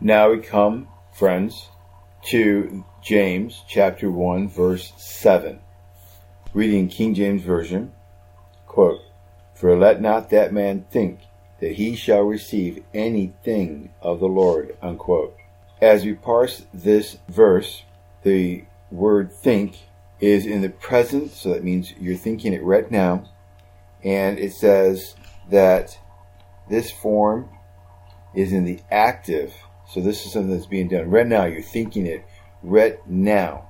Now we come, friends, to James chapter 1, verse 7. Reading King James Version, quote, "For let not that man think that he shall receive anything of the Lord," unquote. As we parse this verse, the word think is in the present, so that means you're thinking it right now. And it says that this form is in the active. So this is something that's being done right now. You're thinking it right now.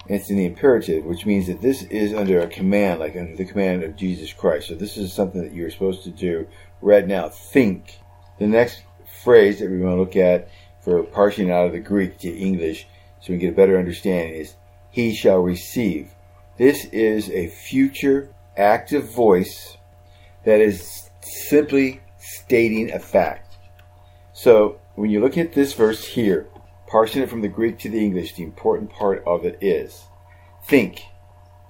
And it's in the imperative, which means that this is under a command, like under the command of Jesus Christ. So this is something that you're supposed to do right now. Think. The next phrase that we want to look at for parsing out of the Greek to English so we can get a better understanding is, he shall receive. This is a future active voice that is simply stating a fact. So when you look at this verse here, parsing it from the Greek to the English, the important part of it is, think.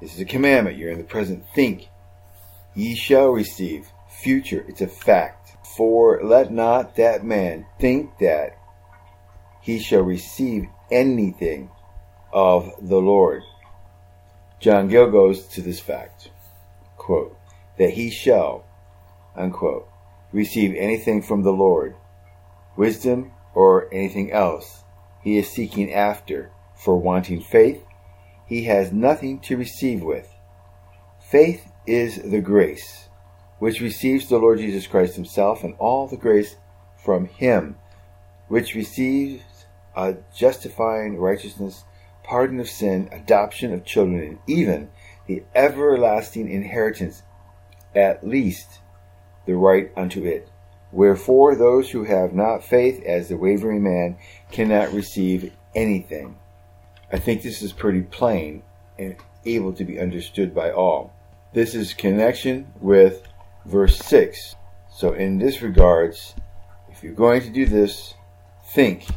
This is a commandment. You're in the present. Think. Ye shall receive. Future. It's a fact. For let not that man think that he shall receive anything of the Lord. John Gill goes to this fact, quote, that he shall, unquote, receive anything from the Lord, wisdom or anything else he is seeking after, for wanting faith, he has nothing to receive with. Faith is the grace which receives the Lord Jesus Christ himself, and all the grace from him, which receives a justifying righteousness, pardon of sin, adoption of children, and even the everlasting inheritance, at least the right unto it. Wherefore those who have not faith as the wavering man cannot receive anything. I think this is pretty plain and able to be understood by all. This is connection with verse 6. So in this regards, if you're going to do this, think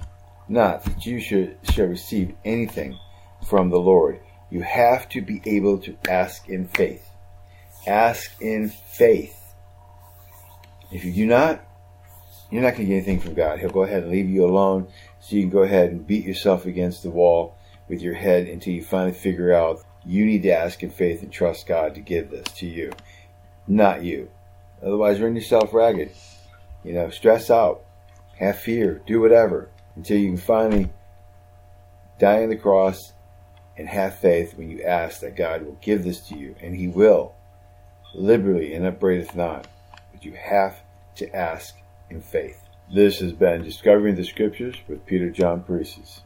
not that you shall receive anything from the Lord. You have to be able to ask in faith. Ask in faith. If you do not, you're not going to get anything from God. He'll go ahead and leave you alone so you can go ahead and beat yourself against the wall with your head until you finally figure out you need to ask in faith and trust God to give this to you, not you. Otherwise, run yourself ragged. Stress out, have fear, do whatever until you can finally die on the cross and have faith when you ask that God will give this to you, and he will, liberally and upbraideth not. But you have to ask in faith. This has been Discovering the Scriptures with Peter John Paresis.